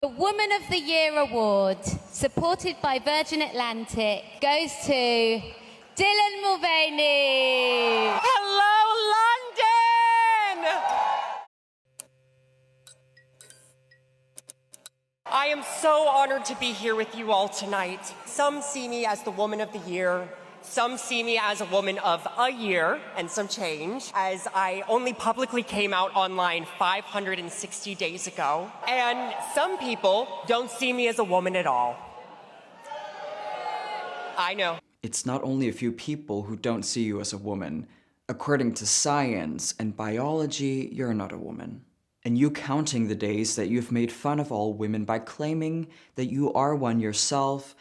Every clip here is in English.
The Woman of the Year award, supported by Virgin Atlantic, goes to Dylan Mulvaney. Hello, London! I am so honored to be here with you all tonight. Some see me as the Woman of the Year. Some see me as a woman of a year and some change, as I only publicly came out online 560 days ago. And some people don't see me as a woman at all. I know. It's not only a few people who don't see you as a woman. According to science and biology, you're not a woman. And you counting the days that you've made fun of all women by claiming that you are one yourself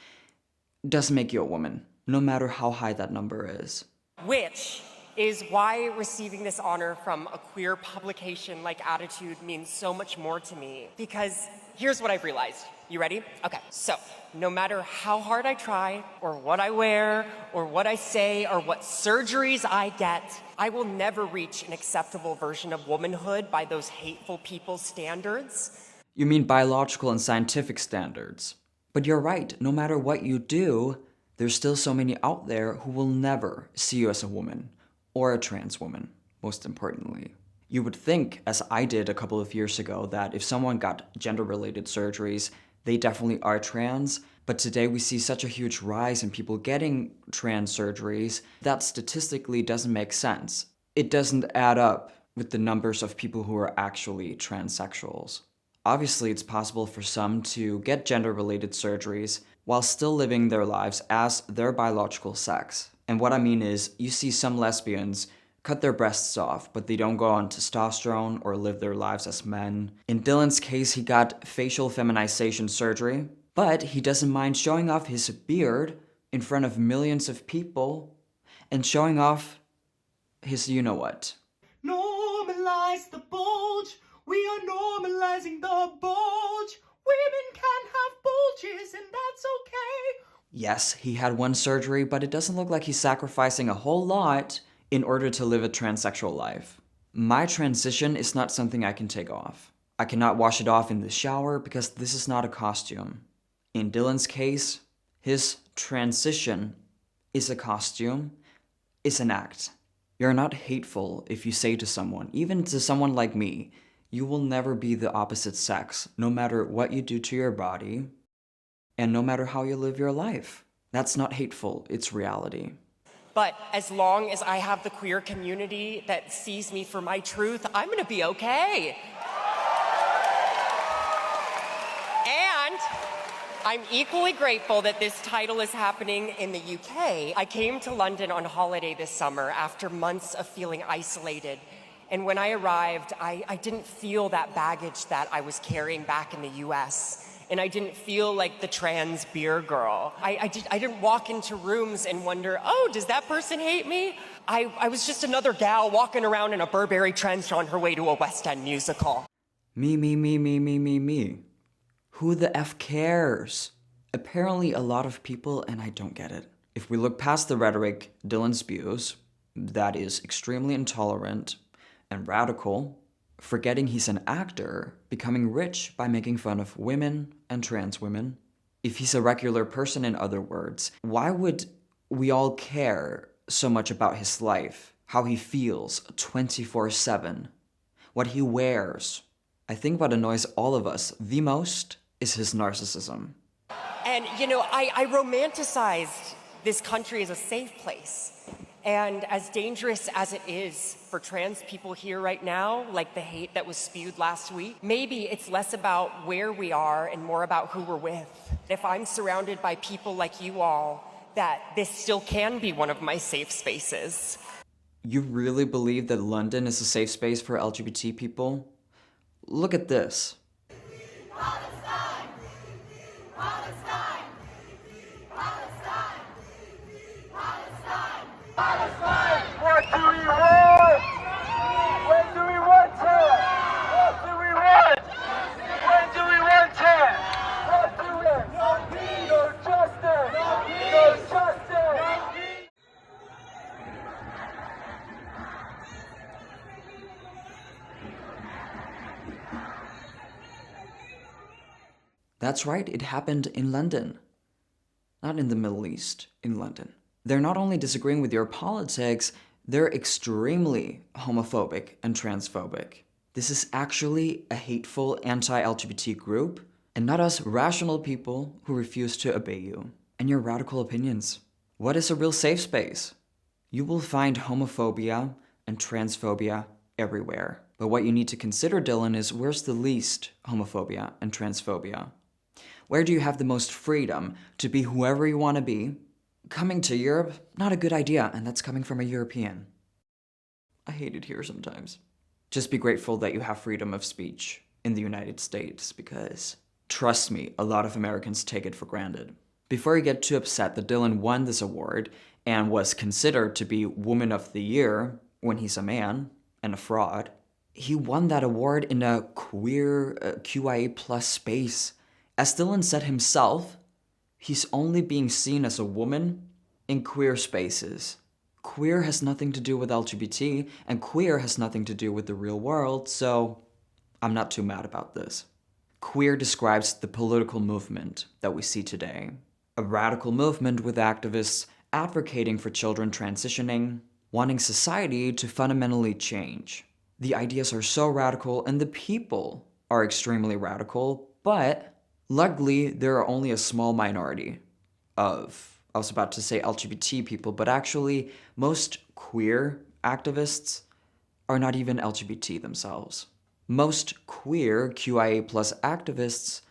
doesn't make you a woman, no matter how high that number is. Which is why receiving this honor from a queer publication like Attitude means so much more to me. Because here's what I've realized. You ready? Okay, so no matter how hard I try, or what I wear, or what I say, or what surgeries I get, I will never reach an acceptable version of womanhood by those hateful people's standards. You mean biological and scientific standards. But you're right, no matter what you do, there's still so many out there who will never see you as a woman, or a trans woman, most importantly. You would think, as I did a couple of years ago, that if someone got gender-related surgeries, they definitely are trans, but today we see such a huge rise in people getting trans surgeries that statistically doesn't make sense. It doesn't add up with the numbers of people who are actually transsexuals. Obviously, it's possible for some to get gender-related surgeries while still living their lives as their biological sex. And what I mean is, you see some lesbians cut their breasts off, but they don't go on testosterone or live their lives as men. In Dylan's case, he got facial feminization surgery, but he doesn't mind showing off his beard in front of millions of people and showing off his you-know-what. Normalize the bulge. We are normalizing the bulge. Women can have bulges and that's okay. Yes, he had one surgery, but it doesn't look like he's sacrificing a whole lot in order to live a transsexual life. My transition is not something I can take off. I cannot wash it off in the shower because this is not a costume. In Dylan's case, his transition is a costume, is an act. You're not hateful if you say to someone, even to someone like me, you will never be the opposite sex, no matter what you do to your body, and no matter how you live your life. That's not hateful, it's reality. But as long as I have the queer community that sees me for my truth, I'm gonna be okay. And I'm equally grateful that this title is happening in the UK. I came to London on holiday this summer after months of feeling isolated. And when I arrived, I didn't feel that baggage that I was carrying back in the US. And I didn't feel like the trans beer girl. I didn't walk into rooms and wonder, oh, does that person hate me? I was just another gal walking around in a Burberry trench on her way to a West End musical. Me. Who the F cares? Apparently a lot of people, and I don't get it. If we look past the rhetoric Dylan spews, that is extremely intolerant and radical, forgetting he's an actor, becoming rich by making fun of women and trans women. If he's a regular person, in other words, why would we all care so much about his life, how he feels 24/7, what he wears? I think what annoys all of us the most is his narcissism. And, you know, I romanticized this country as a safe place. And as dangerous as it is for trans people here right now, like the hate that was spewed last week, maybe it's less about where we are and more about who we're with. If I'm surrounded by people like you all, that this still can be one of my safe spaces. You really believe that London is a safe space for LGBT people? Look at this. What do we want? When do we want it? What do we want? When do we want it? What do we want? No peace, no justice, no justice. That's right, it happened in London. Not in the Middle East, in London. They're not only disagreeing with your politics, they're extremely homophobic and transphobic. This is actually a hateful anti-LGBT group, and not us rational people who refuse to obey you and your radical opinions. What is a real safe space? You will find homophobia and transphobia everywhere. But what you need to consider, Dylan, is where's the least homophobia and transphobia? Where do you have the most freedom to be whoever you want to be? Coming to Europe, not a good idea, and that's coming from a European. I hate it here sometimes. Just be grateful that you have freedom of speech in the United States, because, trust me, a lot of Americans take it for granted. Before you get too upset that Dylan won this award and was considered to be Woman of the Year when he's a man and a fraud, he won that award in a queer QIA plus space. As Dylan said himself, he's only being seen as a woman in queer spaces. Queer has nothing to do with LGBT, and queer has nothing to do with the real world, so I'm not too mad about this. Queer describes the political movement that we see today. A radical movement with activists advocating for children transitioning, wanting society to fundamentally change. The ideas are so radical and the people are extremely radical, but luckily there are only a small minority of, I was about to say LGBT people, but actually most queer activists are not even LGBT themselves. Most queer QIA plus activists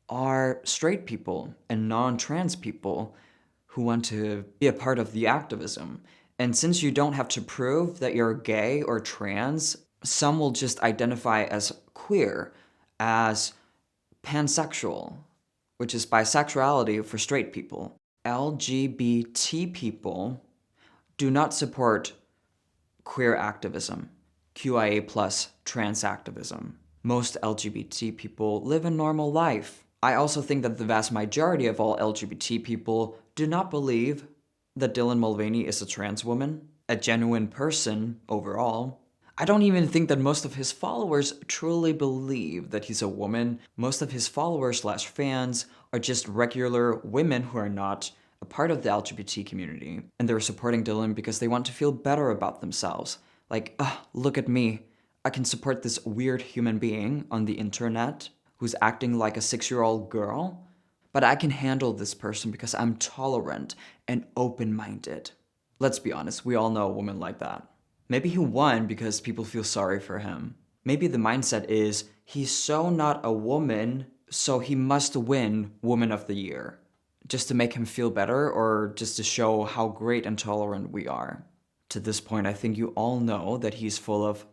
are straight people and non-trans people who want to be a part of the activism. And since you don't have to prove that you're gay or trans, some will just identify as queer, as pansexual, which is bisexuality for straight people. LGBT people do not support queer activism, QIA plus trans activism. Most LGBT people live a normal life. I also think that the vast majority of all LGBT people do not believe that Dylan Mulvaney is a trans woman, a genuine person overall. I don't even think that most of his followers truly believe that he's a woman. Most of his followers/fans are just regular women who are not a part of the LGBT community. And they're supporting Dylan because they want to feel better about themselves. Like, look at me. I can support this weird human being on the internet who's acting like a 6-year-old girl, but I can handle this person because I'm tolerant and open-minded. Let's be honest, we all know a woman like that. Maybe he won because people feel sorry for him. Maybe the mindset is, he's so not a woman, so he must win Woman of the Year. Just to make him feel better, or just to show how great and tolerant we are. To this point, I think you all know that he's full of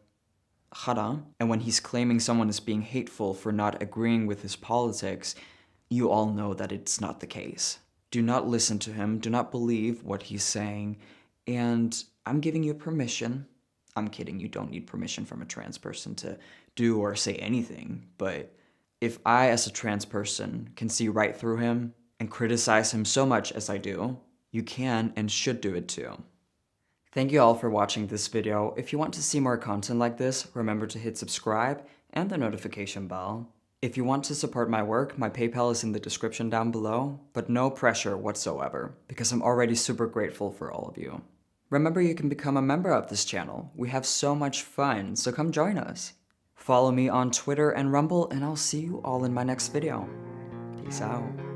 khara, and when he's claiming someone is being hateful for not agreeing with his politics, you all know that it's not the case. Do not listen to him, do not believe what he's saying, and I'm giving you permission. I'm kidding, you don't need permission from a trans person to do or say anything, but if I as a trans person can see right through him and criticize him so much as I do, you can and should do it too. Thank you all for watching this video. If you want to see more content like this, remember to hit subscribe and the notification bell. If you want to support my work, my PayPal is in the description down below, but no pressure whatsoever, because I'm already super grateful for all of you. Remember, you can become a member of this channel. We have so much fun, so come join us. Follow me on Twitter and Rumble, and I'll see you all in my next video. Peace out.